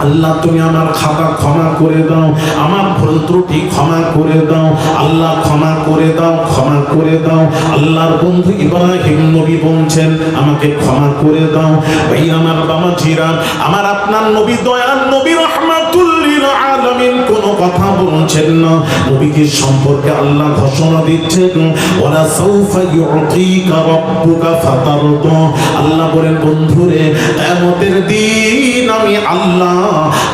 আল্লাহ তুমি আমার খাতা ক্ষমা করে দাও, আমার ভুল ত্রুটি ক্ষমা করে দাও, আল্লাহ ক্ষমা করে দাও, ক্ষমা করে দাও। আল্লাহর বন্ধু ইব্রাহিম নবী বলছেন আমাকে ক্ষমা করে দাও। ভাই আমার বাবা জিরা, আমার আপনার নবী দয়ার নবী রাহমাতুল লিল আলামিন কোন কথা বলছেন না। নবীকে সম্পর্কে আল্লাহ ঘোষণা দিচ্ছেন ওয়ালা সাউফা ইউতিকা রাব্বুকা ফাতারদা। আল্লাহ বলেন বন্ধুরে কিয়ামতের দিন আমি আল্লাহ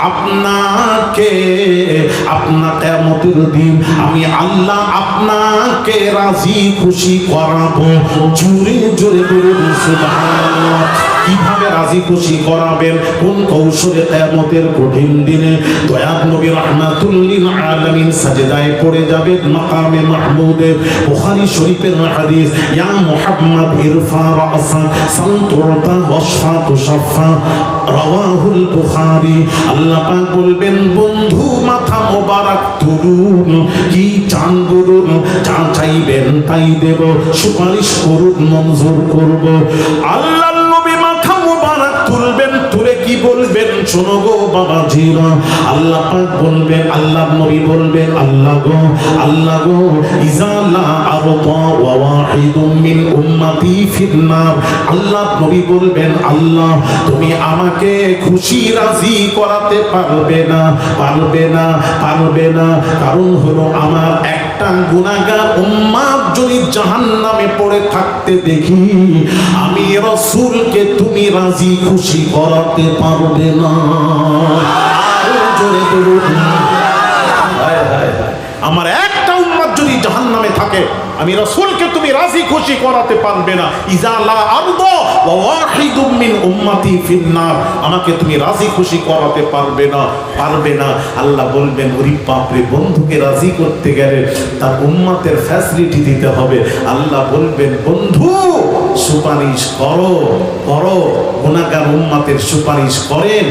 আপনাকে কিয়ামতের দিন আমি আল্লাহ আপনাকে রাজি খুশি করাবো। জোরে জোরে বলুন সুবহানাল্লাহ। কিভাবে রাজি খুশি করাবেন, কোন কৌশলে কিয়ামতের কঠিন দিনে দয়ার নবী রাহমাতুল লিল আলামিন সাজদায় পড়ে যাবেন মাকামে মাহমুদে। বুখারী শরীফের হাদিস, ইয়া মুহাম্মদ ইরফা রাসা সানতুরতা ওয়াশফা তুশাফা, রাওয়াহুল বুখারী। আল্লাহ পাক বলবেন বন্ধু মাথা মোবারক তুলুন, কি চান বলুন, যা চাইবেন তাই দেব, সুপারিশ করুন মঞ্জুর করব। আল্লাহ তুলবেন, তুলে কি বলবেন শোনো গো বাবা জিরা। আল্লাহ পাক বলবেন, আল্লাহ নবী বলবেন আল্লাহ গো ইজা লা আরদা ওয়া ওয়াহিদুম মিন উম্মতি ফিন্নার। আল্লাহ নবী বলবেন আল্লাহ তুমি আমাকে খুশি রাজি করাতে পারবে না, পারবে না, পারবে না। কারণ হলো আমার একটা গুনাহগার উম্মত যদি জাহান্নামে পড়ে থাকতে দেখি, আমি রাসূলকে তুমি রাজি খুশি করাতে পারবে না। জোরে বলুন হায় হায় হায়। আমার একটা উম্মত যদি জাহান্নামে থাকে, আমি রাসূলকে তুমি রাজি খুশি করাতে পারবে না। ইজা লা আরদা ওয়া ওয়াহিদুম মিন উম্মতি ফিন্নার, আমাকে তুমি রাজি খুশি করাতে পারবে না, পারবে না। আল্লাহ বলবেন ওরে বাপ রে, বন্ধুকে রাজি করতে গেলে তার উম্মতের ফ্যাসিলিটি দিতে হবে। আল্লাহ বলবেন বন্ধু সুপারিশ করো, করো, গুনাহগার উম্মতের সুপারিশ করেন।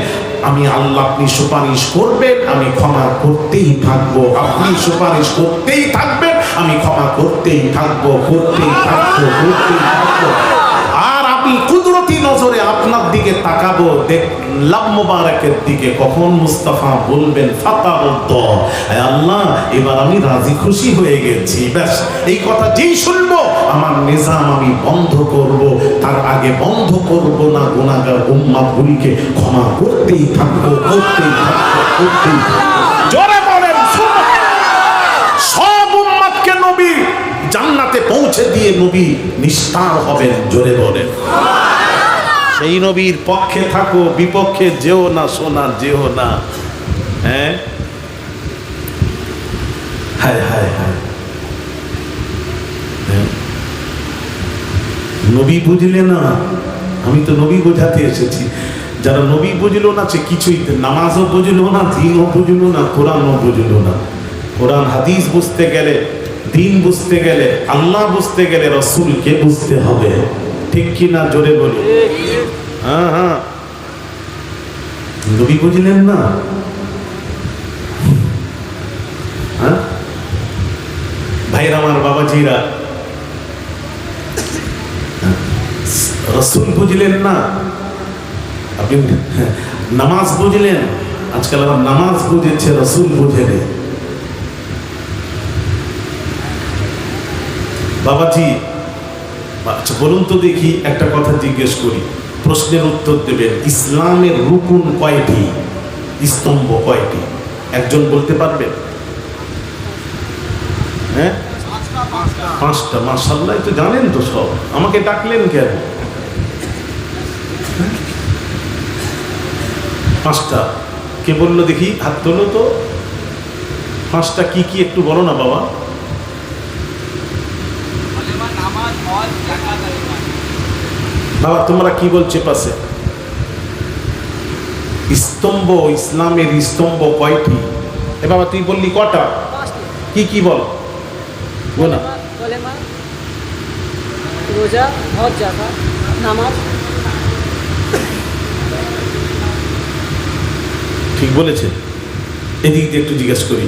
আমি আল্লাহ, আপনি সুপারিশ করবেন, আমি ক্ষমা করতেই থাকবো। আপনি সুপারিশ করতেই থাকবেন, আমি ক্ষমা করতেই থাকবো, করতেই থাকবো, করতেই থাকবো। আর আমি কুদরতি নজরে আপনার দিকে তাকাবো, দেখলাম মোবারকের দিকে, কখন মুস্তাফা বলবেন ফাতারদ্দ, আল্লাহ এবার আমি রাজি খুশি হয়ে গেছি। ব্যাস এই কথা যেই শুনবো আমার নিজাম আমি বন্ধ করব, তার আগে বন্ধ করব না। গুনাহগার উম্মতগুলিকে ক্ষমা করতেই থাকবো, করতেই থাকবো, করতেই থাকবো। জোরে বলেন সুবহানাল্লাহ। সব উম্মতকে নবী জান্নাতে পৌঁছে দিয়ে নবী নিস্তার হবেন। জোরে বলেন সেই নবীর পক্ষে থাকো, বিপক্ষে যেও না, সোনা যেও না। হ্যাঁ হায় হায় হায়। নবী বুঝলে না, আমি তো নবী বোঝাতে এসেছি। যারা নবী বুঝলো না সে কিছুই, নামাজও বুঝলো না, দিনও বুঝলো না, কোরআনও বুঝলো না। কোরআন হাদিস বুঝতে গেলে, দিন বুঝতে গেলে, আল্লাহ বুঝতে গেলে রাসূলকে বুঝতে হবে। ঠিক কি না? জোরে বলুন। হ্যাঁ হ্যাঁ, নবী বুঝলেন না? হ্যাঁ ভাইরা আমার, বাবাজিরা, রাসূল বুঝলেন না? আপনি নামাজ বুঝলেন, আজকাল আবার নামাজ বুঝেছে, রাসূল বুঝেনি। বাবাজি আচ্ছা বলুন তো দেখি, একটা কথা জিজ্ঞেস করি, প্রশ্নের উত্তর দেবেন। ইসলামের রুকুন কয়টি, স্তম্ভ কয়টি? একজন বলতে পারবেন? হ্যাঁ 5টা। মাশাআল্লাহ, তো জানেন তো সব। আমাকে ডাকলেন কেন? 5টা। কে বললো দেখি? হাত তোলো তো। 5টা কি কি একটু বলো না বাবা। বাবা তোমরা কি বলছে পাশে? স্তম্ভ, ইসলামের স্তম্ভ কয়টি? এ বাবা তুই বললি কটা? কি কি বল? না রোজা, হজ, যাকাত, নামাজ। ঠিক বলেছে। এদিক দিয়ে একটু জিজ্ঞেস করি,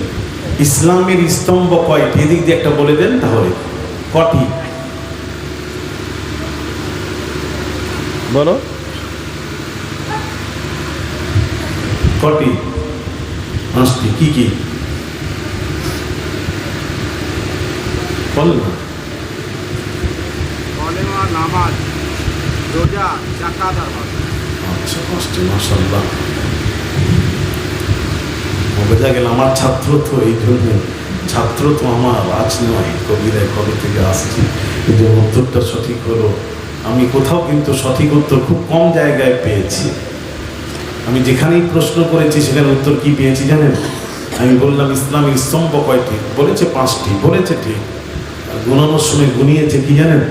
ইসলামের স্তম্ভ কয়টি? এদিক দিয়ে একটা বলে দেন তাহলে। কটি বলো? কটি? 5টি। কি কি বল না? কলেমা, নামাজ, রোজা, যাকাত আর হজ। আচ্ছা, 5টি। মাশাআল্লাহ, বোঝা গেল আমার ছাত্র তো, এই জন্য ছাত্র তো আমার আজ নয়, কবিরায় কবে থেকে আসছি। কিন্তু উত্তরটা সঠিক হলো। আমি কোথাও কিন্তু সঠিক উত্তর খুব কম জায়গায় পেয়েছি। আমি যেখানেই প্রশ্ন করেছি সেখানে উত্তর কি পেয়েছি জানেন? আমি বললাম ইসলামের স্তম্ভ কয়টি, বলেছে 5টি, বলেছে ঠিক। গুনানোর সময় গুনিয়েছে কি জানেন?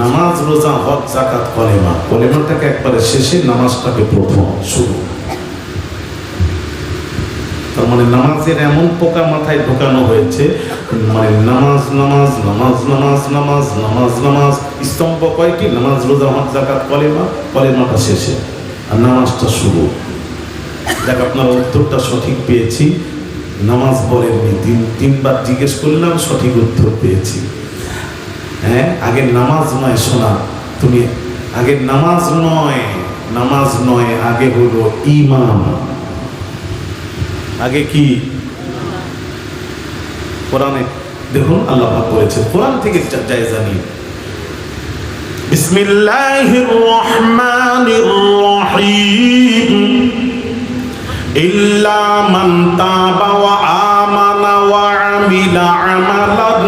নামাজ, রোজা, হজ, যাকাত, কলেমা। কলেমাটাকে একবারে শেষে, নামাজটাকে প্রথম, শুরু। তার মানে নামাজের এমন পোকা মাথায় ঢোকানো হয়েছে, মানে নামাজ নামাজ নামাজ নামাজ নামাজ নামাজ নামাজ। স্তম্ভ কয়টি? নামাজ, রোজা, হজ, যাকাত, কলেমা। কলেমাটা শেষে আর নামাজটা শুরু। দেখ, আপনার উত্তরটা সঠিক পেয়েছি। নামাজ বলেননি, তিনবার জিজ্ঞেস করলাম, সঠিক উত্তর পেয়েছি। হ্যাঁ, আগে নামাজ নয় শোনা, তুমি আগে নামাজ নয়, নামাজ নয়, আগে হলো ঈমান। আগে কি? কোরআনে দেখুন আল্লাহ পাক বলেছেন, কোরআন থেকে জায়েজা নিন। বিসমিল্লাহির রহমানির রহিম। ইল্লা মান তাবা ওয়া আমানা ওয়া আমিলা আমালান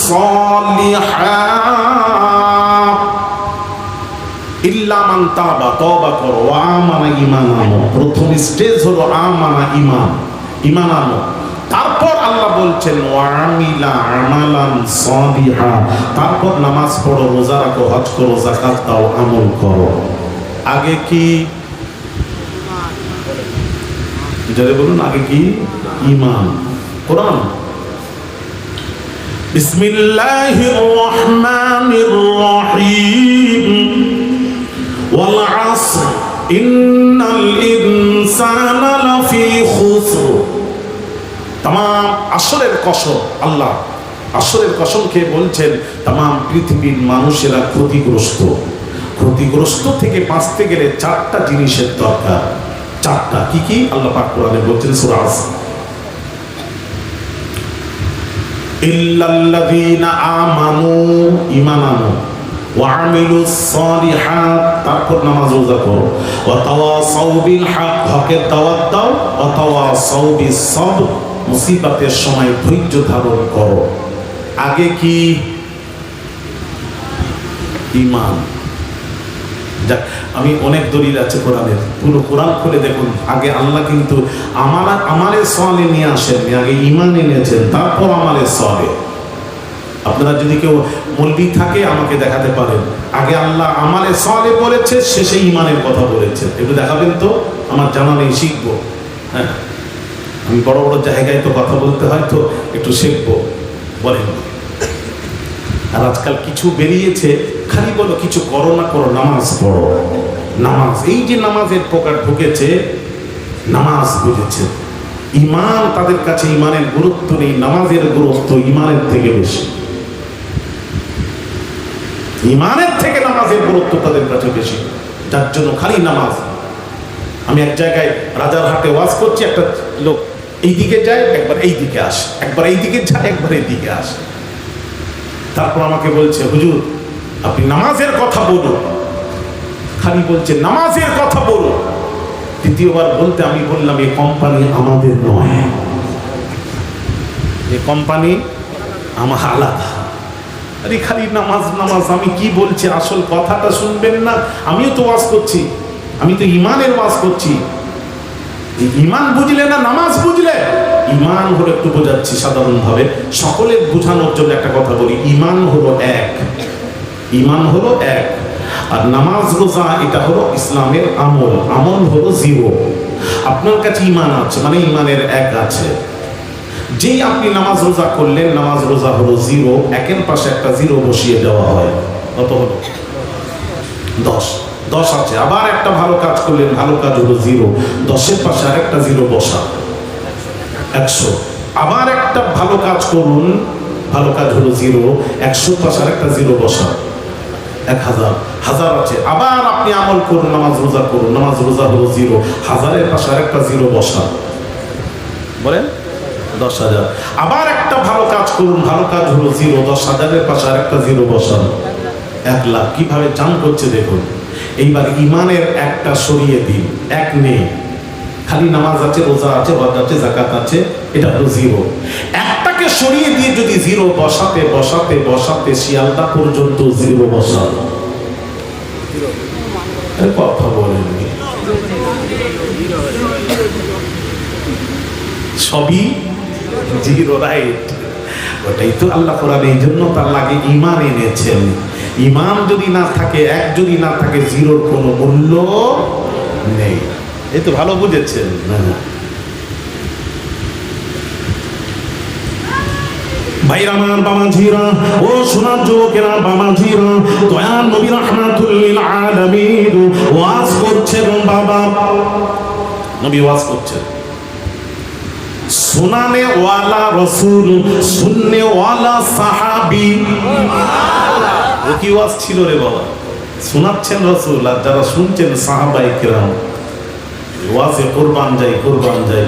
সালিহান। ইল্লা মান তাবা, তওবা করো, ওয়া আমানা, ঈমান আনো। প্রথম স্টেজ হলো আমানা, ঈমান, ঈমান আনো। তারপর আল্লাহ বলছেন ওয়া আমিলা আমালান সালিহা, তারপর নামাজ পড়ো, রোজা রাখো, হজ করো, যাকাত দাও, আমল করো। আগে কি? যারা বলুন আগে কি? ঈমান। কোরআন বিসমিল্লাহির রহমানির রহিম। ওয়াল আসর ইন্নাল ইনসানা লাফি খুসর। তামাম আসরের কসম, আল্লাহ আসরের কসম খেয়ে বলছেন তামাম পৃথিবীর মানুষেরা ক্ষতিগ্রস্ত। ক্ষতিগ্রস্ত থেকে বাঁচতে গেলে 4টা জিনিসের দরকার। 4টা। কি কি? আল্লাহ পাক কোরআনে বলছেন সূরা আসর, ইল্লাল্লাযীনা আমানু, ঈমান আনো, ওয়া আমিলুস সালিহাত, তারপর নামাজ রোজা করো, ওয়া তাওয়াসাউ বিল হক, হকের দাওয়াত দাও, ওয়া তাওয়াসাউ বিস সবর, মুসিবতের সময় ধৈর্য ধারণ করো। আগে কি? ঈমান। যাক, আমি অনেক দলিল আছে কোরআনের, পুরো কোরআন খুলে দেখুন। আগে আল্লাহ কিন্তু আমারে সলে নিয়ে আসেননি, আগে ঈমান এনেছেন, তারপর আমারে সলে। আপনারা যদি কেউ মৌলবি থাকে আমাকে দেখাতে পারেন, আগে আল্লাহ আমারে সলে বলেছে, শেষে ঈমানের কথা বলেছে। একটু দেখাবেন তো, আমার জানা নেই, শিখবো। হ্যাঁ, আমি বড় বড় জায়গায় তো কথা বলতে হয়, তো একটু শিখবো, বলেন। আর আজকাল কিছু বেরিয়েছে, খালি বলো কিছু করো না করো, নামাজ পড়ো। নামাজ, এই যে নামাজের প্রকার ঢুকেছে, নামাজ বুঝেছে। ঈমান তাদের কাছে, ঈমানের গুরুত্ব নেই, নামাজের গুরুত্ব ঈমানের থেকে বেশি। ঈমানের থেকে নামাজের গুরুত্ব তাদের কাছে বেশি, যার জন্য খালি নামাজ। আমি এক জায়গায় রাজারহাটে ওয়াজ করছি, একটা লোক এই দিকে যায়, একবার এই দিকে আসে, একবার এই দিকে যায়, একবার এই দিকে আসে। তারপর আমাকে বলছে, হুজুর আপনি নামাজের কথা বলুন। খালি বলছে নামাজের কথা বলুন। দ্বিতীয়বার বলতে আমি বললাম, এই কোম্পানি আমাদের নয়, এই কোম্পানি আমার আলাদা। আরে খালি নামাজ নামাজ, আমি কি বলছি আসল কথাটা শুনবেন না? আমিও তো ওয়াজ করছি, আমি তো ঈমানের ওয়াজ করছি। ঈমান বুঝলে না নামাজ বুঝলে? ঈমান হলো, একটু বোঝাচ্ছি সাধারণভাবে, সকলে বোঝানোর জন্য একটা কথা বলি। ঈমান হলো এক, ঈমান হলো এক, আর নামাজ রোজা এটা হলো ইসলামের আমল, আমল হলো 0। আপনার কাছে ঈমান আছে মানে ঈমানের 1 আছে। যেই আপনি নামাজ রোজা করলেন, নামাজ রোজা হলো 0, একের পাশে একটা 0 বসিয়ে দেওয়া হয়, কত হলো? 10। 10 আছে। আবার একটা ভালো কাজ করলেন, ভালো কাজ হলো 0, 10-এর পাশে আরেকটা 0 বসা, 100। আবার একটা ভালো কাজ করুন, ভালো কাজ হলো 0, 100-র পাশে আরেকটা 0 বসা, 1000 হাজার আছে, আবার আপনি আমল করুন, নামাজ রোজা করুন, নামাজ রোজা হলো 0, হাজারের পাশে আরেকটা 0 বসা, বলেন 10,000। আবার একটা ভালো কাজ করুন, ভালো কাজ হলো 0, 10,000-এর পাশে আরেকটা 0 বসান, 1 লাখ। কিভাবে জাম করছে দেখুন। এইবার ইমানের একটা সরিয়ে দিন, 1 নেই, খালি নামাজ আছে, রোজা আছে, হজ আছে, যাকাত আছে, এটা হলো 0। একটাকে সরিয়ে দিয়ে যদি 0 বসাতে বসাতে বসাতে শিয়ালদা পর্যন্ত 0 বসান, কথা বলেননি, সবই 0, রাইট। ওটাই তো আল্লাহ কোরআন এই জন্য তার লাগে ইমান এনেছেন। ইমান যদি না থাকে, 1 যদি না থাকে, 0-র কোনো মূল্য নেই। এই তো ভালো বুঝেছেন। ভাইরা আমার, বাবাজিরা, ও সোনার যুবকেরা, বাবাজিরা, দয়াল নবী রাহমাতুল লিল আলামিন ওয়াজ করছেন। বাবা নবী ওয়াজ করছেন, সুনানে ওয়ালা রাসূল, সুন্নে ওয়ালা সাহাবী। ও কি ওয়াজ ছিল রে বাবা? শোনাচ্ছেন রাসূল আর যারা শুনছেন সাহাবায়ে কেরাম। ওয়াজে কুরবান যাই, কুরবান যাই।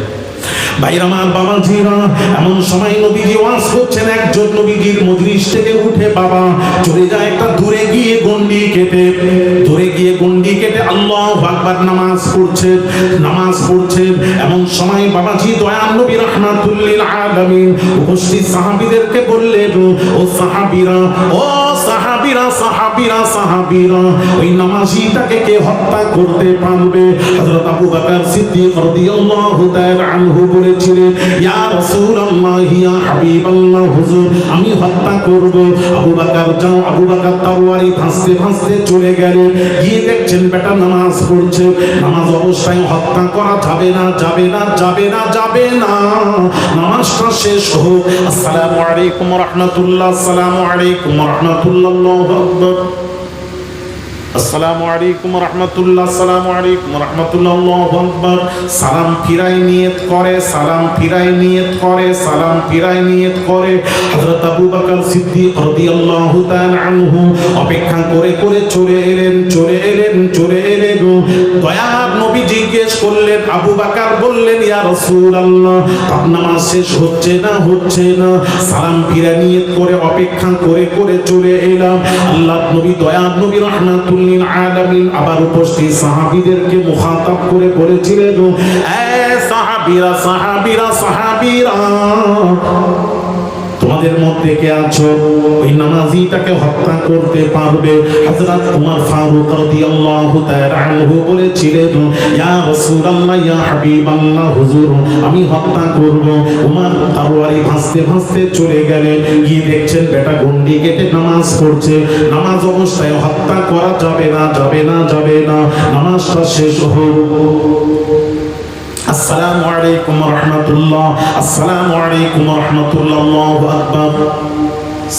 ভাইরা আমার, বাবাজিরা, এমন সময় নবীজি ওয়াজ করছেন, একজন নবীজির মজলিস থেকে উঠে বাবা চলে যায় একটা দূরে গিয়ে গন্ডি কেটে, দূরে গিয়ে গন্ডি কেটে আল্লাহু আকবার নামাজ পড়ছে, নামাজ পড়ছে। এমন সময় বাবাজি দয়াল নবী রাহমাতুল লিল আলামিন উপস্থিত সাহাবীদেরকে বললেন, ও সাহাবীরা, ও সাহাবীরা, সাহাবীরা, সাহাবীরা, ওই নামাজীটাকে কে হত্যা করতে পারবে? হযরত আবু বকর সিদ্দিক রাদিয়াল্লাহু তাআলা আনহু বলেছিলেন, ইয়া রাসূলুল্লাহ, ইয়া হাবিবাল্লাহ, হুজুর আমি হত্যা করব। আবু বকর যাও, আবু বকর তরবারি ভাঁজতে ভাঁজতে চলে গেলেন, গিয়ে দেখছেন বেটা নামাজ পড়ছে, নামাজ অবস্থায় হত্যা করা যাবে না, যাবে না, যাবে না, যাবে না। নামাজটা শেষ হোক। আসসালামু আলাইকুম ওয়া রাহমাতুল্লাহ, আসসালামু আলাইকুম ওয়া রাহমাতুল্লাহ, আল্লাহু আকবার, আসসালামু আলাইকুম ওয়া রাহমাতুল্লাহ, আসসালামু আলাইকুম ওয়া রাহমাতুল্লাহ, আল্লাহু আকবার। সালাম ফিরাই নিয়ত করে, সালাম ফিরাই নিয়ত করে, সালাম ফিরাই নিয়ত করে। হযরত আবু বকর সিদ্দিক রাদিয়াল্লাহু তাআলা আনহু অপেক্ষা করে করে চলে এলেন, চলে এলেন, চলে এলেন। দয়ার নবী জিজ্ঞেস করলেন, আবু বকর বললেন, ইয়া রাসূলুল্লাহ, তার নামাজ শেষ হচ্ছে না, হচ্ছে না। সালাম ফিরাই নিয়ত করে অপেক্ষা করে করে চলে এলাম। আল্লাহর নবী, দয়ার নবী রাহমাতুল লিল আলামিন আবার উপস্থিত সাহাবীদেরকে মুখাতাব করে বলেছিলেন, এ সাহাবীরা, সাহাবীরা, সাহাবীরা, তোমাদের মধ্যে কে আছো ওই নামাজীটাকে হত্যা করতে পারবে? হযরত ওমর ফারুক রাদিয়াল্লাহু তাআলা আনহু বলেছিলেন, ইয়া রাসূলুল্লাহ, ইয়া হাবিবাল্লাহ, হুজুর আমি হত্যা করব। ওমর তরবারি ভাঁজতে ভাঁজতে চলে গেলেন, গিয়ে দেখছেন বেটা গন্ডি কেটে নামাজ পড়ছে, নামাজ অবস্থায় হত্যা করা যাবে না, যাবে না, যাবে না। নামাজটা শেষ হোক। আসসালামু আলাইকুম ওয়া রাহমাতুল্লাহ, আসসালামু আলাইকুম ওয়া রাহমাতুল্লাহ, আল্লাহু আকবার।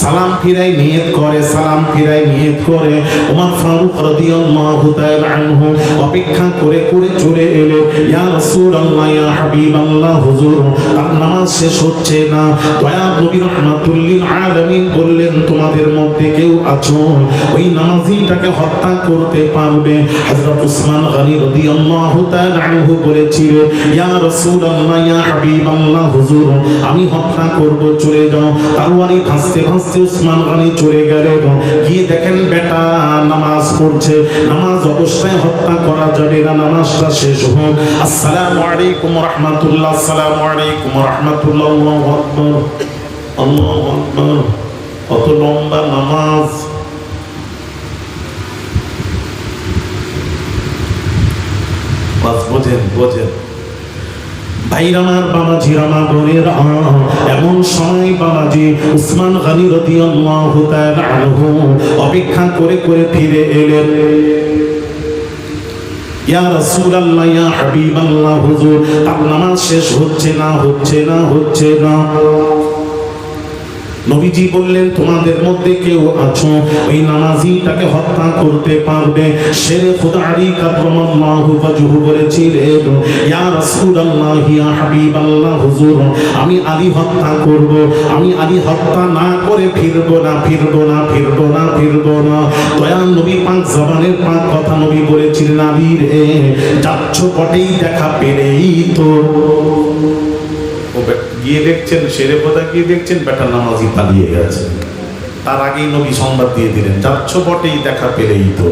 সালাম ফিরাই নিয়ত করে, সালাম ফিরাই নিয়ত করে। ওমর ফারুক রাদিয়াল্লাহু তাআলা আনহু অপেক্ষা করে করে চলে এলেন, ইয়া রাসূলুল্লাহ, ইয়া হাবিবাল্লাহ, হুজুর তার নামাজ শেষ হচ্ছে না। দয়া নবী রাহমাতুল লিল আলামিন বললেন, তোমাদের মধ্যে কেউ আছো ওই নামাজীটাকে হত্যা করতে পারবে? হযরত উসমান গনি রাদিয়াল্লাহু তাআলা আনহু বলেছিলেন, ইয়া রাসূলুল্লাহ, ইয়া হাবিবাল্লাহ, হুজুর আমি হত্যা করব, চলে যাও। তরবারি ভাঁজতে ভাঁজতে উসমান গনি চলে গেলেন, গিয়ে দেখেন বেটা নামাজ পড়ছে, নামাজ অবস্থায় হত্যা করা যাবে না, নামাজটা শেষ হোক। আসসালামু আলাইকুম ওয়া রাহমাতুল্লাহ, আসসালামু আলাইকুম ওয়া রাহমাতুল্লাহ, আল্লাহু আকবার, আল্লাহু আকবার। কত লম্বা নামাজ! বাস বোঝেন, বোঝেন ভাইরা আমার, বাবাজিরা, মা বোনেরা, এমন সময় বাবাজি উসমান গনি রাদিয়াল্লাহু তাআলা আনহু অপেক্ষা করে করে ফিরে এলেন, ইয়া রাসূলুল্লাহ, ইয়া হাবিবাল্লাহ, হুজুর তার নামাজ শেষ হচ্ছে না, হচ্ছে না, হচ্ছে না। নবীজি বললেন তোমাদের মধ্যে কেউ আছো ওই নামাজিটাকে হত্যা করতে পারবে? শেরে খুদা আলী কাররামাল্লাহু ওয়াজহু বলেছিলেন ইয়া রাসূলুল্লাহ ইয়া হাবিবাল্লাহ হুজুর আমি আলী হত্যা করব, আমি আলী হত্যা না করে ফিরবো না, ফিরবো না, ফিরবো না, ফিরবো না। দয়াল নবী পাক জবানের পাক কথা নবী বলেছিলেন আলী রে যাচ্ছ বটেই দেখা পেলেই তো। ও গিয়ে দেখছেন শেরে কথা গিয়ে দেখছেন বেটা নামাজি পালিয়ে গেছে, তার আগেই নবী সংবাদ দিয়ে দিলেন যাচ্ছ বটেই দেখা পেলেই তো।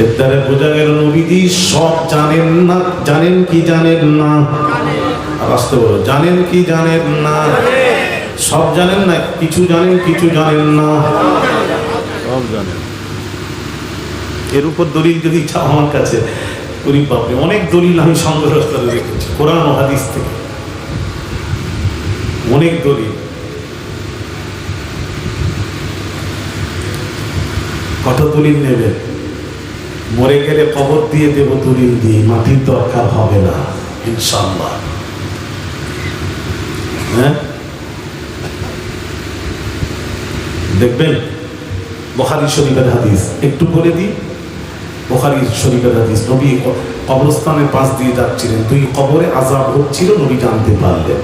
এর দ্বারা বোঝা গেল নবীজি সব জানেন না, জানেন কি জানেন না? আসতে বলো জানেন কি জানেন না? সব জানেন না, কিছু জানেন কিছু জানেন না, সব জানেন। এর উপর দলিল যদি চাও আমার কাছে গরিব বাপরে অনেক দলিল আমি সংগ্রহ করে রেখেছি কোরআন ও হাদিস থেকে, অনেক দলিল। কত দলিল নেবে? মরে গেলে কবর দিয়ে দেব দলিল দিয়ে, মাটির দরকার হবে না ইনশাআল্লাহ। হ্যাঁ দেখবেন বুখারী শরীফের হাদিস একটু বলে দিই। বুখারী শরীফের হাদিস, নবী কবরস্থানের পাশ দিয়ে যাচ্ছিলেন, দুই কবরে আযাব হচ্ছিল, নবী জানতে পারলেন।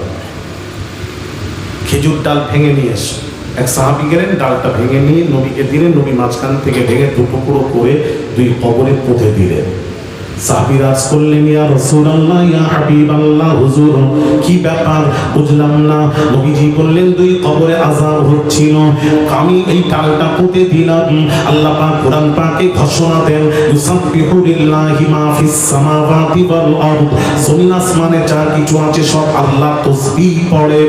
খেজুর ডাল ভেঙে নিয়ে এসে এক সাহাবী গেলেন, ডালটা ভেঙে নিয়ে নবীকে দিলেন, নবী মাঝখান থেকে ভেঙে দু টুকরো করে দুই কবরে পুঁতে দিলেন। সাহাবী রাজ করলেন ইয়া রাসূলুল্লাহ ইয়া হাবিবাল্লাহ হুজুর কি ব্যাপার বুঝলাম না। নবীজি বললেন দুই কবরে আযাব হচ্ছিল, আমি এই ডালটা পুঁতে দিলাম। আল্লাহ পাক কোরআন পাকে ঘোষণা দেন ইউসাব্বিহু লিল্লাহি মা ফিস সামাওয়াতি ওয়াল আরদ, জমিন আসমানে যা কিছু আছে সব আল্লাহ তাসবিহ পড়ে।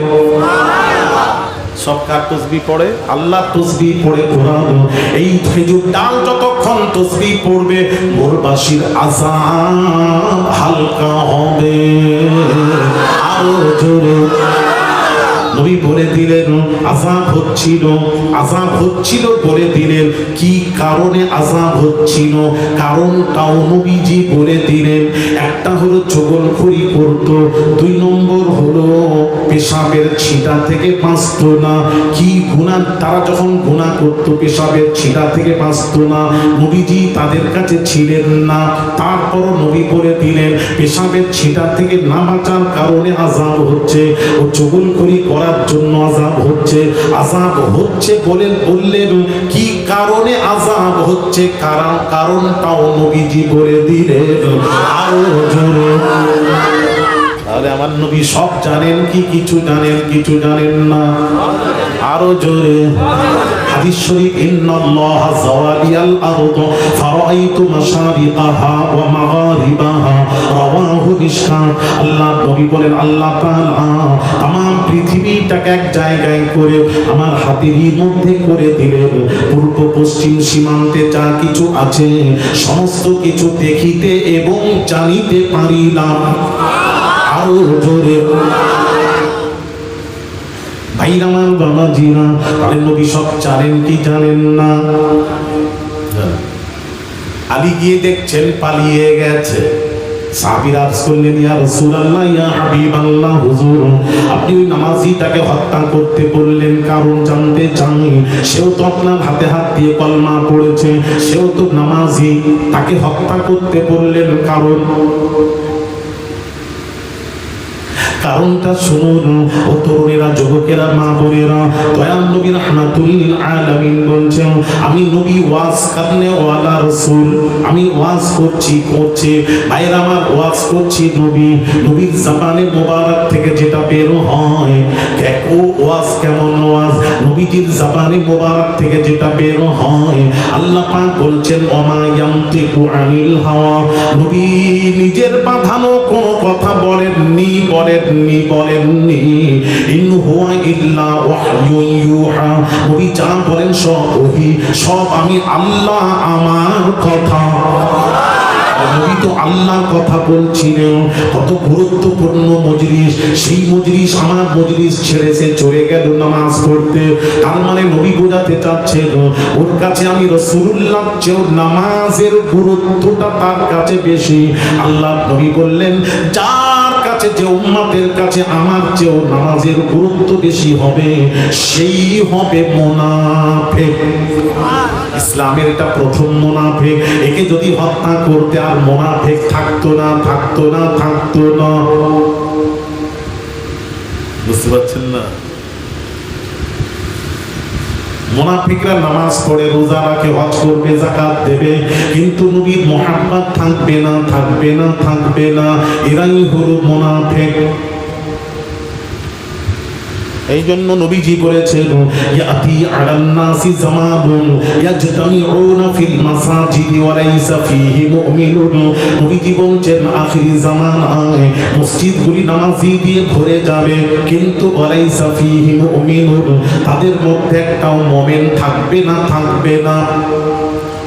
সব কার তসবিহ পড়ে? আল্লাহ তসবিহ পড়ে কোরআন। এই খেজুর ডাল যতক্ষণ তসবিহ পড়বে মোরবাসীর আযাব হালকা হবে। আরো জোরে নবী বলে দিলেন আযাব হচ্ছিল বলে দিলেন কি কারণে আযাব হচ্ছিল, কারণটাও নবীজি বলে দিলেন। একটা হলো চগলখড়ি করত, দুই নম্বর হলো পেশাবের ছিটা থেকে বাঁচত না। কি গুনাহ, তারা যখন গুনাহ করত পেশাবের ছিটা থেকে বাঁচত না, নবীজি তাদের কাছে ছিলেন না। তারপর নবী বলে দিলেন পেশাবের ছিটা থেকে না বাঁচার কারণে আযাব হচ্ছে, ও চগলখড়ি করার জন্য আযাব হচ্ছে বলে বললেন কি কারণে আযাব হচ্ছে, কারণটাও নবীজি বলে দিলেন। আরো জোরে তাহলে আমার নবী সব জানেন কি কিছু জানেন, কিছু জানেন না? আরো জোরে হাদিস শরীফ ইন্নাল্লাহা যাওয়ালিয়াল আরদ ফারাআইতু মাশারিকাহা ওয়া মাগারিবাহা রাওয়াহু মিশকাত। আল্লাহ নবী বলেন আল্লাহ তাআলা तमाम পৃথিবীটাকে এক জায়গায় করে আমার হাতেরই মধ্যে করে দিলেন। পূর্ব পশ্চিম সীমান্তে যা কিছু আছে সমস্ত কিছু দেখিতে এবং জানিতে পারিলাম। আরো জোরে ভাইরা আমার বাবাজিরা, তাহলে নবী সব জানেন কি জানেন না? আলী গিয়ে দেখছেন পালিয়ে গেছে। সাহাবীরা আরজ করলেন ইয়া রাসূলুল্লাহ ইয়া হাবিবাল্লাহ হুজুর আপনি ওই নামাজিটাকে হত্যা করতে বললেন, কারণ জানতে চাই। সেও তো আপনার হাতে হাত দিয়ে কলমা পড়েছে, সেও তো নামাজি, তাকে হত্যা করতে বললেন কারণ? কারণটা শুনুন ও তরুণেরা, যুবকেরা, মা বোনেরা। দয়াল নবী রাহমাতুল লিল আলামিন বলছেন আমি নবী ওয়াজ করনে ওয়ালা রাসূল, আমি ওয়াজ করছি ভাইরা আমার, ওয়াজ করছি নবীর জবানে মোবারক থেকে যেটা বের হয়, দেখো ওয়াজ কেমন ওয়াজ। নবীজির জবানে মোবারক থেকে যেটা বের হয়, আল্লাহ পাক বলছেন ওমা ইয়ামতিকু আনিল হাওয়া, নবী নিজের বাঁধানো কোনো কথা বলেননি ইন হুয়া ইল্লা ওয়াহয়ুন ইউহা, নবী যা বলেন সব ওহী, সব আমি আল্লাহ আমার কথা। নবী তো আল্লাহর কথা বলছিলেন। কত গুরুত্বপূর্ণ মজলিস, সেই মজলিস আমার মজলিস ছেড়ে সে চলে গেল নামাজ পড়তে। তার মানে নবী বোঝাতে চাচ্ছেন ওর কাছে আমি রাসূলুল্লাহ চেয়েও নামাজের গুরুত্বটা তার কাছে বেশি। আল্লাহ নবী বললেন যার কাছে কাছে, যে উম্মতের কাছে আমার চেয়েও নামাজের গুরুত্ব বেশি হবে, সেই হবে মুনাফিক। ইসলামের এটা প্রথম মুনাফিক। একে যদি হত্যা করতে আর মুনাফিক থাকতো না, থাকতো না, থাকতো না। বুঝতে পারছেন না? মুনাফিকরা নামাজ পড়ে, রোজা রাখে, হজ করবে, যাকাত দেবে, কিন্তু নবীর মুহাব্বত থাকবে না, থাকবে না, থাকবে না। এরাই হলো মুনাফিক। এই জন্য নবীজি বলেছেন, ইয়াতি আলান নাসি জামানুন ইয়াজতামিউনা ফিল মাসাজিদি ওয়া লাইসা ফীহি মুমিনুন। নবীজি বলেছেন আখিরি জামানায় মসজিদগুলি নামাজি দিয়ে ভরে যাবে, কিন্তু ওয়া লাইসা ফীহি মুমিনুন, তাদের মধ্যে একটাও মুমিন থাকবে না, থাকবে না।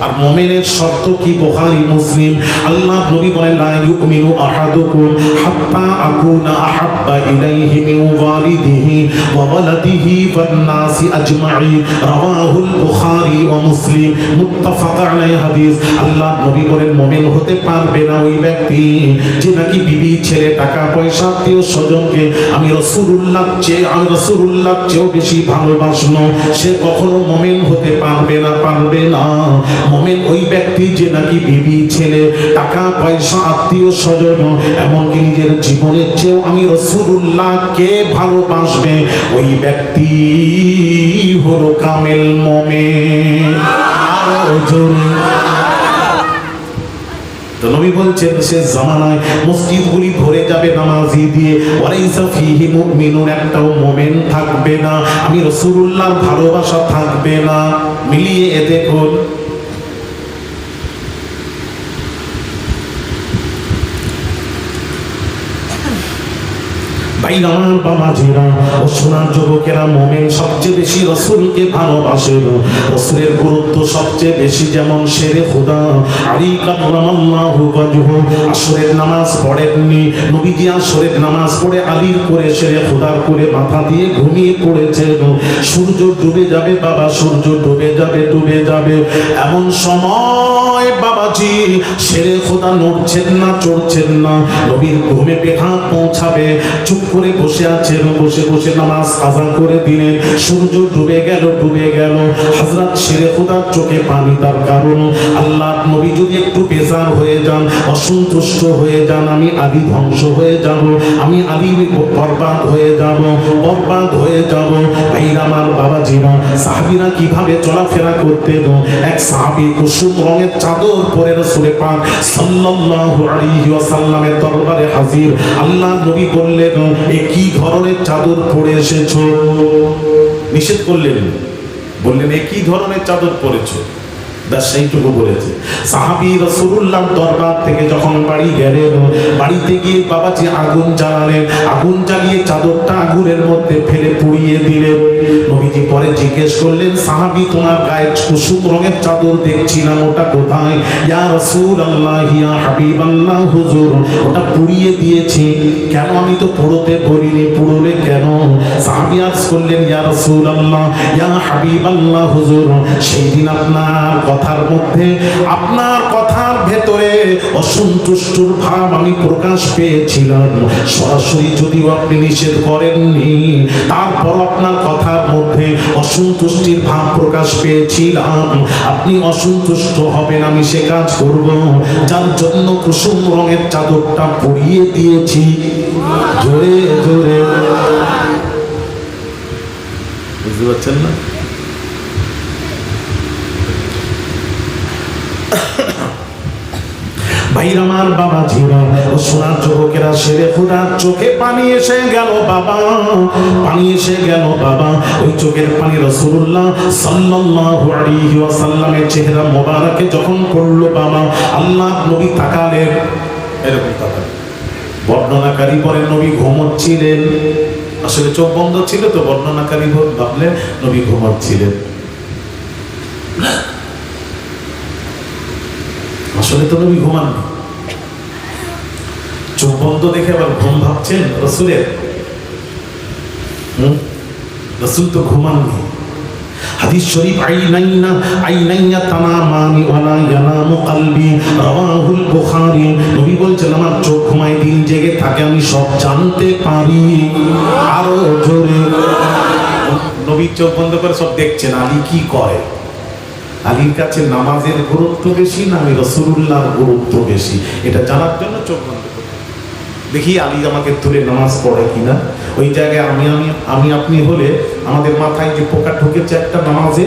আর মুমিনের শর্ত কি? বুখারী মুসলিম। আল্লাহ নবী বলেন, লা ইউমিনু আহাদুকুম হাত্তা আকুনা আহাব্বা ইলাইহি মিন ওয়ালিদিহি ওয়া ওয়ালাদিহি ওয়ান নাসি আজমাইন। রাওয়াহুল বুখারী ওয়া মুসলিম, মুত্তাফাক আলাইহি হাদিস। আল্লাহ নবী বলেন, মুমিন হতে পারবে না ওই ব্যক্তি যে নাকি বিবি, ছেলে, টাকা পয়সা, আত্মীয় স্বজনকে আমি রাসূলুল্লাহর চেয়েও বেশি ভালোবাসলো, সে কখনো মুমিন হতে পারবে না, পারবে না। মুমিন ওই ব্যক্তি যে নাকি বিবি, ছেলে, টাকা পয়সা, আত্মীয় স্বজন, এমনকি নিজের জীবনের চেয়েও আমি রাসূলুল্লাহকে ভালোবাসবে, ওই ব্যক্তি হলো কামেল মুমিন। আরো জোরে। তো নবী বলছেন, সে জামানায় মসজিদগুলি ভরে যাবে নামাজি দিয়ে, ওয়ালাইসা ফীহি মুমিনুন, একটাও মুমিন থাকবে না, আমি রাসূলুল্লাহর ভালোবাসা থাকবে না। মিলিয়ে দেখুন। ভাই আমার বাবাজিরা ও সোনার যুবকেরা, মুমিন সবচেয়ে বেশি রাসূলকে ভালোবাসে, রাসূলের গুরুত্ব সবচেয়ে বেশি। যেমন শেরে খুদা আলী কাররামাল্লাহু ওয়াজহু আসরের নামাজ পড়েননি, নবীজি আসরের নামাজ পড়ে আলীর করে, শেরে খুদার করে মাথা দিয়ে ঘুমিয়ে পড়েছেন। সূর্য ডুবে যাবে বাবা, সূর্য ডুবে যাবে, ডুবে যাবে। এমন সময় বাবাজি শেরে খুদা নড়ছেন না, চড়ছেন না, নবীর ঘুমে পেখা পৌঁছাবে, চুপ করে বসে আছেন, বসে বসে নামাজ কাজা করে দিলেন। সূর্য ডুবে গেল, ডুবে গেল। হযরত শেরে খুদার চোখে পানি, তার কারণ আল্লাহ নবী যদি একটু বেজার হয়ে যান, অসন্তুষ্ট হয়ে যান, আমি আলী ধ্বংস হয়ে যাব, আমি আলী বরবাদ হয়ে যাব, বরবাদ হয়ে যাব। ভাইরা আমার বাবাজিরা, সাহাবীরা কিভাবে চলাফেরা করতেন? এক সাহাবী কুসুম রঙের চাদর পরে রাসূল পাক সাল্লাল্লাহু আলাইহি ওয়াসাল্লামের দরবারে হাজির। আল্লাহ নবী বললেন, এ কি ধরনের চাদর পরে এসেছো? নিষেধ করলেন, বললেন, এ কি ধরনের চাদর পরেছো? ব্যাস সেইটুকু বলেছে। সাহাবী রাসূলুল্লাহর দরবার থেকে যখন বাড়ি গেলেন, বাড়িতে গিয়ে বাবাজি আগুন জ্বালালেন, আগুন জ্বালিয়ে চাদরটা আগুনের মধ্যে ফেলে পুড়িয়ে দিলেন। নবীজি পরে জিজ্ঞেস করলেন, সাহাবী, তোমার গায়ে কুসুম রঙের চাদর দেখছিলাম, ওটা কোথায়? ইয়া রাসূলুল্লাহ, ইয়া হাবিবাল্লাহ, হুজুর, ওটা পুড়িয়ে দিয়েছি। কেন? আমি তো পুড়োতে বলিনি, পুড়োলে কেন? সাহাবী আরজ করলেন, ইয়া রাসূলুল্লাহ, ইয়া হাবিবাল্লাহ, হুজুর, সেই দিন আপনার কথার মধ্যে, আপনার কথার ভেতরে অসন্তুষ্টর ভাব আমি প্রকাশ পেয়েছিলাম। সরাসরি যদিও আপনি নিষেধ করেননি, তারপর আপনার কথার মধ্যে অসন্তুষ্টির ভাব প্রকাশ পেয়েছিলাম। আপনি অসন্তুষ্ট হবেন, আমি সে কাজ করব যার জন্য কুসুম রঙের চাদরটা পরিয়ে দিয়েছি। জোরে জোরে বুঝতে পারছেন না? ভাইরা আমার বাবাজিরা ও সোনার যুবকেরা, শেরে খুদার চোখে পানি এসে গেল বাবা, পানি এসে গেল বাবা। ওই চোখের পানি রাসূলুল্লাহ সাল্লাল্লাহু আলাইহি ওয়াসাল্লামের চেহারা মোবারকে যখন পড়লো বাবা, আল্লাহ নবী তাকালেন, এরকম তাকালেন। বর্ণনাকারী বলেন, নবী ঘুমোচ্ছিলেন। আসলে চোখ বন্ধ ছিল তো, বর্ণনাকারী ভাবলেন নবী ঘুমাচ্ছিলেন। আসলে তো নবী ঘুমাননি, চোখ বন্ধ দেখে আবার ঘুম ভাবছেন রাসূলের। রাসূল তো ঘুমাননি। হাদিস শরীফ, আইনাইনা তানামানি ওয়ালা ইয়ানামু কলবি, রাওয়াহুল বুখারী। নবী বলছেন, আমার চোখ ঘুমায়, দিল জেগে থাকে আমি সব জানতে পারি। আরো জোরে। নবী চোখ বন্ধ করে সব দেখছেন আলী কি করে। আলীর কাছে নামাজের গুরুত্ব বেশি না আমি রাসূলুল্লাহর গুরুত্ব বেশি, এটা জানার জন্য চোখ বন্ধ করে দেখি আলী আমাকে তুলে নামাজ পড়ে কিনা। ওই জায়গায় আমি আপনি হলে আমাদের মাথায় যে পোকা ঢুকেছে একটা নামাজে,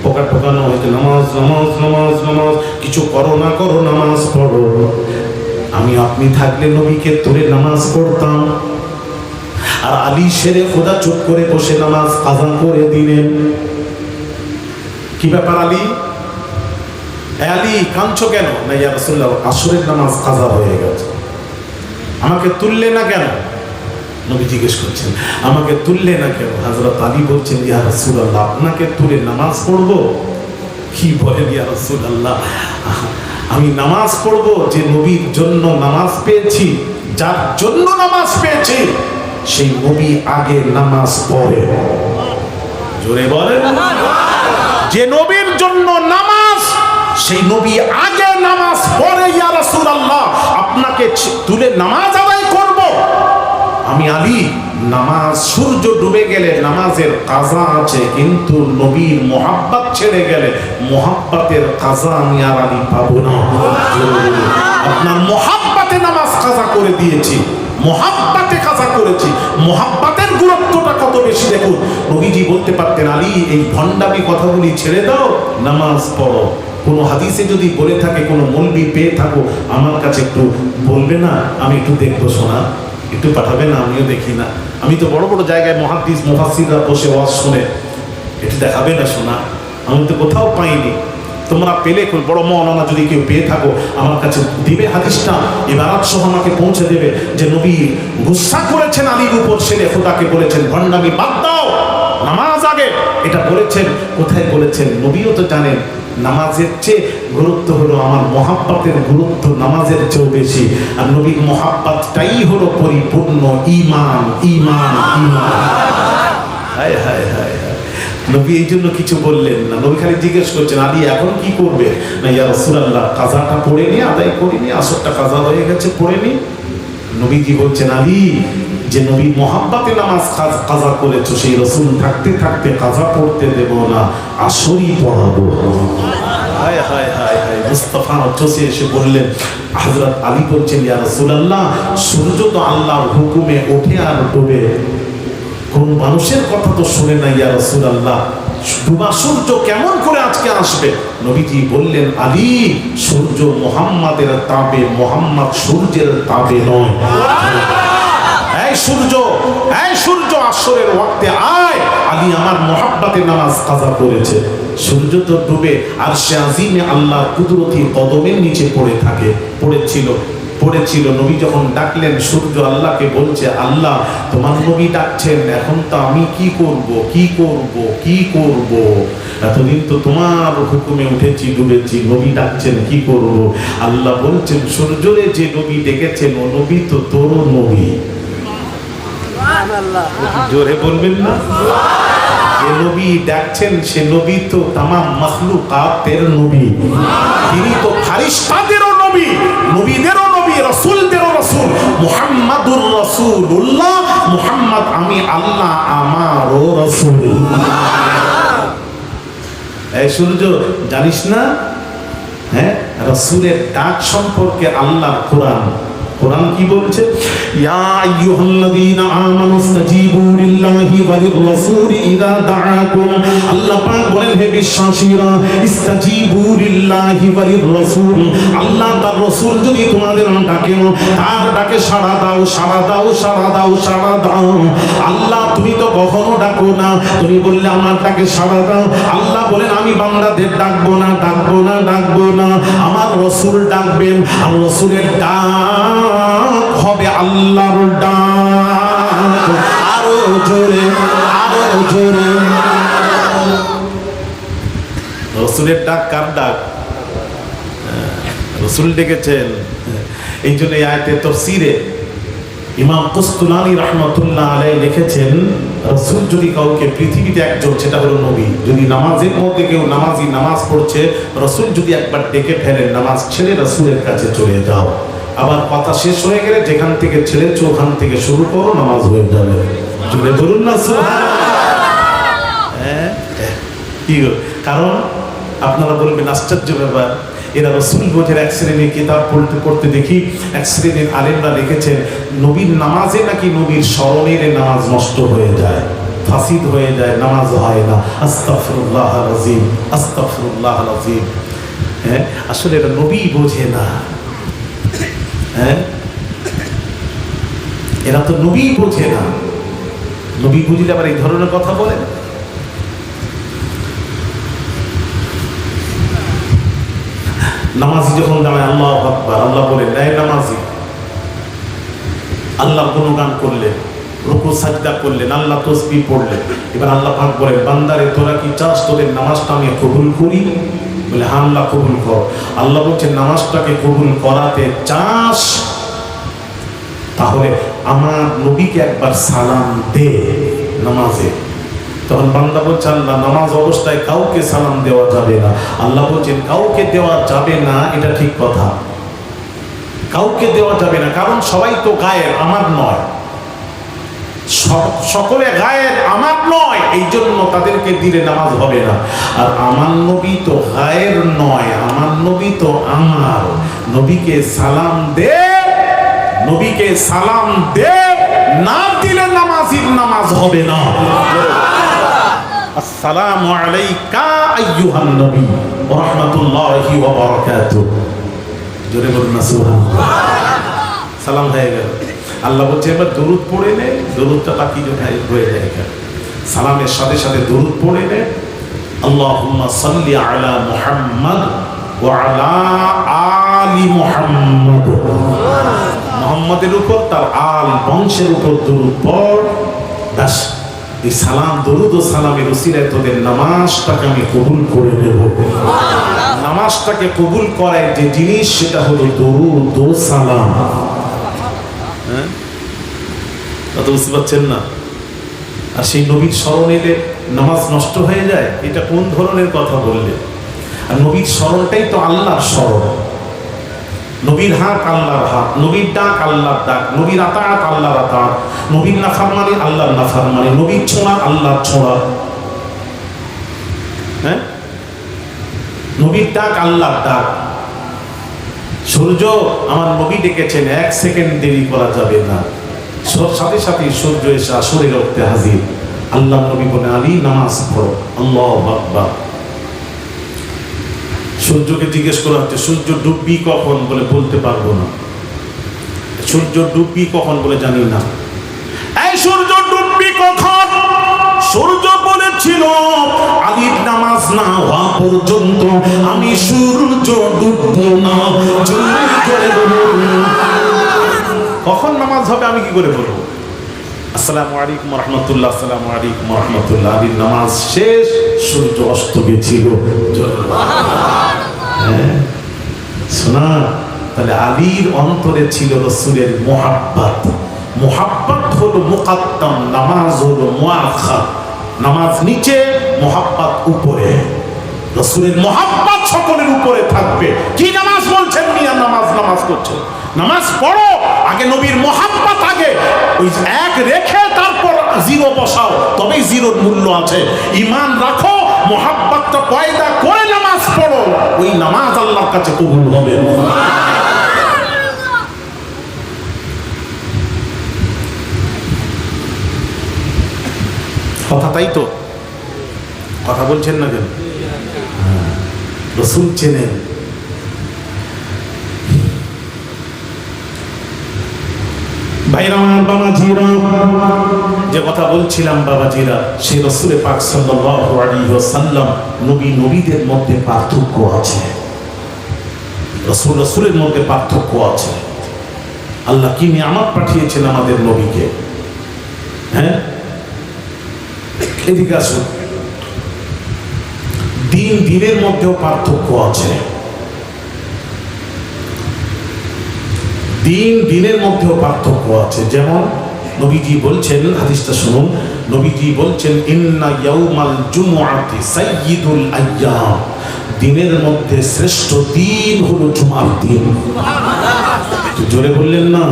পোকা ঢোকানো হয়েছে নামাজ নামাজ নামাজ নামাজ, কিছু করো না করো নামাজ পড়ো। আমি আপনি থাকলে নবীকে তুলে নামাজ পড়তাম, আর আলী শেরে খোদা চুপ করে বসে নামাজ কাজা করে দিলেন। কি ব্যাপার আলী? আলী কাঁদছো কেন? না ইয়া রাসূলুল্লাহ আসরের নামাজ কাজা হয়ে গেছে, আমাকে তুললে না কেন? নবী জিজ্ঞেস করছেন আমাকে তুললে না কেন? হযরত আলী বলছেন ইয়া রাসূলুল্লাহ আপনাকে তুলে নামাজ পড়বো? কি বলেন ইয়া রাসূলুল্লাহ, আমি নামাজ পড়বো যে নবীর জন্য নামাজ পেয়েছি, যার জন্য নামাজ পেয়েছি সেই নবী আগে নামাজ পড়ে। জোরে বলেন। যে নবীর জন্য নামাজ, সেই নবী আগে নামাজ পড়ে। ইয়া রাসূলুল্লাহ আপনাকে তুলে নামাজ আদায় করব। আমি আলী নামাজ সূর্য ডুবে গেলে নামাজের কাজা আছে, কিন্তু নবীর মোহাব্বত ছেড়ে গেলে মোহাব্বতের কাজা আমি আর আলী পাবো না। আপনার মোহাব্বতে নামাজ কাজা করে দিয়েছি, মোহাব্বতে কাজা করেছি। মোহাব্বতের গুরুত্বটা কত বেশি দেখুন। নবীজি বলতে পারতেন আলী এই ভণ্ডামি কথাগুলি ছেড়ে দাও, নামাজ পড়ো। কোনো হাদিসে যদি বলে থাকে, কোনো মৌলবি পেয়ে থাকো আমার কাছে একটু বলবে না, আমি একটু দেখবো। শোনা একটু পাঠাবে না, আমিও দেখি না। আমি তো বড় বড় জায়গায় মুহাদ্দিস মুফাসসিররা বসে ওয়াজ শুনে, একটু দেখাবে না শোনা, আমি তো কোথাও পাইনি। তোমরা পেলে বড় মৌলানা যদি কেউ পেয়ে থাকো আমার কাছে দিবে হাদিসটা, ইবারত সহ আমাকে পৌঁছে দেবে যে নবী গুসা করেছেন আলীর উপর, ছেলে খোদাকে বলেছেন ভণ্ডামি বাদ দাও, নামাজ আগে। এটা বলেছেন কোথায় বলেছেন? নবীও তো জানেন নামাজের চেয়ে গুরুত্ব হলো আমার মোহাব্বতের গুরুত্ব নামাজের চেয়েও বেশি। আর নবীর মোহাব্বতটাই হলো পরিপূর্ণ ঈমান। ঈমান ঈমান। হায় হায় হায় হায়। নবী এই জন্য কিছু বললেন না, নবী খালি জিজ্ঞেস করছেন আলী এখন কি করবে? না ইয়া রাসূলুল্লাহ কাজাটা পড়ে নি, আদায় করিনি, আসরটা কাজা হয়ে গেছে, পড়ে নি। নবীজি বলছেন আলী যে নবী মোহাব্বতে নামাজ কাজা করেছো, সেই রাসূল থাকতে থাকতে কাজা পড়তে দেব না, আসরই পড়াবো। হায় হায় হায় হায়। মুস্তাফা চষে এসে বললেন, হযরত আলী বলছেন ইয়া রাসূলুল্লাহ সূর্য তো আল্লাহর হুকুমে ওঠে আর ডুবে, কোন মানুষের কথা তো শুনে না ইয়া রাসূলুল্লাহ, ডুবা সূর্য কেমন করে আজকে আসবে? নবীজি বললেন আলী সূর্য মুহাম্মাদের তাবে, মুহাম্মদ সূর্যের তাবে নয়। এই সূর্য আসরের ওয়াক্তে আয়, আলী আমার মোহাব্বতে নামাজ কাজা করেছে। সূর্য তো ডুবে আরশে আজিমে আল্লাহ কুদরতি কদমের নিচে পড়েছিল। নবী যখন ডাকলেন সূর্য আল্লাহকে বলছে আল্লাহ তোমার নবী ডাকছেন, এখন তো আমি কি করব? এতদিন তো তোমার হুকুমে উঠেছি ডুবেছি, নবী ডাকছেন কি করব? আল্লাহ বলছেন সূর্যরে যে নবী ডেকেছেন ও নবী তো তোর নবী। জোরে বলবেন না? যে নবী ডাকছেন সে নবী তো তামাম মাখলুকাতের নবী, তিনি তো ফারিস্তাদেরও নবী, নবীদেরও নবী, রাসূলদেরও রাসূল। মুহাম্মাদুর রাসূলুল্লাহ, মুহাম্মদ আমি আল্লাহ আমারও রাসূল। এই সূর্য জানিস না? হ্যাঁ, রাসূলের ডাক সম্পর্কে আল্লাহর কোরআন কি বলছে? ইয়া আইয়ুহাল্লাযীনা আমানু ইসতাজীবু লিল্লাহি ওয়া লির-রাসূলি ইযা দাআকুম। আল্লাহ পাক বলেন হে বিশ্বাসীরা ইসতাজীবু লিল্লাহি ওয়া লির-রাসূল, আল্লাহ তার রাসূল যদি তোমাদের ডাকে, তার ডাকে সাড়া দাও। আল্লাহ তুমি তো কখনো ডাকো না, তুমি বললে আমার ডাকে সাড়া দাও। আল্লাহ বলেন আমি বান্দাদের ডাকবো না, আমার রাসূল ডাকবেন, আর রাসূলের ডাক হবে আল্লাহর ডাক। আরো জোরে। রাসূলের ডাক কার ডাক? রাসূল ডেকেছেন। এই জন্য এই আয়াতের তাফসীরে ইমাম কুস্তুলানী রাহমাতুল্লাহ আলাইহি লিখেছেন রাসূল যদি কাউকে পৃথিবীতে একজন, সেটা হলো নবী, যদি নামাজের মধ্যে কেউ নামাজ পড়ছে, রাসূল যদি একবার ডেকে ফেলেন নামাজ ছেড়ে রাসূলের কাছে চলে যাও, আবার কথা শেষ হয়ে গেলে যেখান থেকে ছেড়েছো ওখান থেকে শুরু করো, নামাজ হয়ে যাবে। জুড়ে বলুন না সুবহানাল্লাহ। হ্যাঁ, কি গো? কারণ আপনারা বলবেন আশ্চর্য ব্যাপার, এরা রসুল বোঝের এক শ্রেণীর কিতাব পড়তে পড়তে দেখি এক শ্রেণীর আলেমরা লিখেছেন নবীর নামাজে নাকি নবীর স্মরণের নামাজ নষ্ট হয়ে যায়, ফাসিদ হয়ে যায়, নামাজ হয় না। আস্তাগফিরুল্লাহ আল-আযীম, আস্তাগফিরুল্লাহ আল-আযীম। হ্যাঁ, আসলে এটা নবী বোঝে না। হ্যাঁ, এরা তো নবী বোঝে না। নবী বুঝলে আবার এই ধরনের কথা বলেন? নামাজি যখন দাঁড়ায় আল্লাহু আকবার, আল্লাহ বলেন এই নামাজি, আল্লাহ গুণগান করলেন, রুকু সাজদা করলেন, আল্লাহ তাসবিহ পড়লেন। এবার আল্লাহ পাক বলেন বান্দারে তোরা কি চাস তোদের নামাজটা আমি কবুল করি? বলে হ্যাঁ আল্লাহ কবুল কর। আল্লাহ বলছেন নামাজটাকে কবুল করাতে চাস তাহলে আমার নবীকে একবার সালাম দে নামাজে। তখন বান্দা বলছে আল্লাহ নামাজ অবস্থায় কাউকে সালাম দেওয়া যাবে না। আল্লাহ বলছেন কাউকে দেওয়া যাবে না, এটা ঠিক কথা, কাউকে দেওয়া যাবে না, কারণ সবাই তো গায়ের, আমার নয়, সকলে গায়ের, আমার নয়, এই জন্য তাদেরকে দিলে নামাজ হবে না। আর আমার নবী তো গায়ের নয়, আমার নবী তো আমার, নবীকে সালাম দে, নবীকে সালাম দে, না দিলে নামাজির নামাজ হবে না। আসসালামু আলাইকা আইয়ুহান নবী ওয়া রাহমাতুল্লাহি ওয়া বারাকাতুহু। জোরে বলুন না সুবহানাল্লাহ। সালাম হয়ে গেল। আল্লাহ বলছে এবার দরুদ পড়ে নে, দরুদটা বাকি কোথায় হয়ে যায়? সালামের সাথে সাথে দরুদ পড়ে নে। আল্লাহুম্মা সাল্লি আলা মুহাম্মদ ওয়া আলা আলি মুহাম্মদ। মুহাম্মাদের উপর তার আল বংশের উপর দরুদ পড়। ব্যাস, এই সালাম, দরুদ ও সালামের উসিলায় তোদের নামাজটাকে আমি কবুল করে নেব। নামাজটাকে কবুল করার যে জিনিস সেটা হলো দরুদ ও সালাম। হ্যাঁ, তা তো বুঝতে পারছেন না? আর সেই নবীর স্মরণ এলে নামাজ নষ্ট হয়ে যায়, এটা কোন ধরনের কথা বললে? আর নবীর স্মরণটাই তো আল্লাহর স্মরণ। নবীর হাত আল্লাহর হাত, নবীর ডাক আল্লাহর ডাক, নবীর আতাত আল্লাহর আতাত, নবীর নাফরমানি আল্লাহর নাফরমানি, নবীর ছোঁয়া আল্লাহর ছোঁয়া। হ্যাঁ, নবীর ডাক আল্লাহর ডাক। সূর্য আমার নবী ডেকেছেন, এক সেকেন্ড দেরি করা যাবে না, সাথে সাথে সূর্য এসে আসরের ওক্তে হাজির। আল্লাহ নবী বলে আলী নামাজ পড়ো। আল্লাহু আকবার। সূর্যকে জিজ্ঞেস করা হচ্ছে সূর্য ডুববি কখন? বলে বলতে পারবো না। সূর্য ডুববি কখন? বলে জানি না। এই সূর্য ডুববি কখন? সূর্য বলেছিল আলীর নামাজ না হওয়া পর্যন্ত আমি সূর্য ডুববো না। কখন নামাজ হবে আমি কি করে বলবো? আসসালামু আলাইকুম ওয়া রাহমাতুল্লাহ, আসসালামু আলাইকুম ওয়া রাহমাতুল্লাহ। আলীর নামাজ শেষ, সূর্য অস্ত গেছিল। শোনা, তাহলে আলীর অন্তরে ছিল রাসূলের মুহাব্বত। মুহাব্বত হলো মুকাদ্দাম, নামাজ হলো মুআখার। নামাজ নিচে, মুহাব্বত উপরে। রাসূলের মুহাব্বত সকলের উপরে থাকবে। কি নামাজ বলছেন মিয়া? নামাজ করছে, নামাজ পড়ো, আগে নবীর মুহাব্বত আগে, ওই এক রেখে তারপর জিরো বসাও, তবেই জিরোর মূল্য আছে। ঈমান রাখো, মুহাব্বতটা পয়দা করে নামাজ পড়ো, ওই নামাজ আল্লাহর কাছে কবুল হবে। কথা তাই তো? কথা বলছেন না কেন? রাসূল চেনেন। ভাইরা আমার, বাবাজিরা, যে কথা বলছিলাম বাবাজিরা, সেই রাসূল পাক সাল্লাল্লাহু আলাইহি ওয়াসাল্লাম, নবীদের মধ্যে পার্থক্য আছে, রাসূলের মধ্যে পার্থক্য আছে। আল্লাহ কি নিয়ামত পাঠিয়েছেন আমাদের নবীকে। হ্যাঁ, এদিকে আসুন। দিনের মধ্যেও পার্থক্য আছে, দিনের মধ্যেও পার্থক্য আছে। যেমন নবীজি বলছেন, হাদিসটা শুনুন, নবীজি বলছেন ইন্না ইয়াউমাল জুমআতি সাইয়্যিদুল আইয়াম। দিনের মধ্যে শ্রেষ্ঠ দিন হলো জুমার দিন। জোরে বললেন না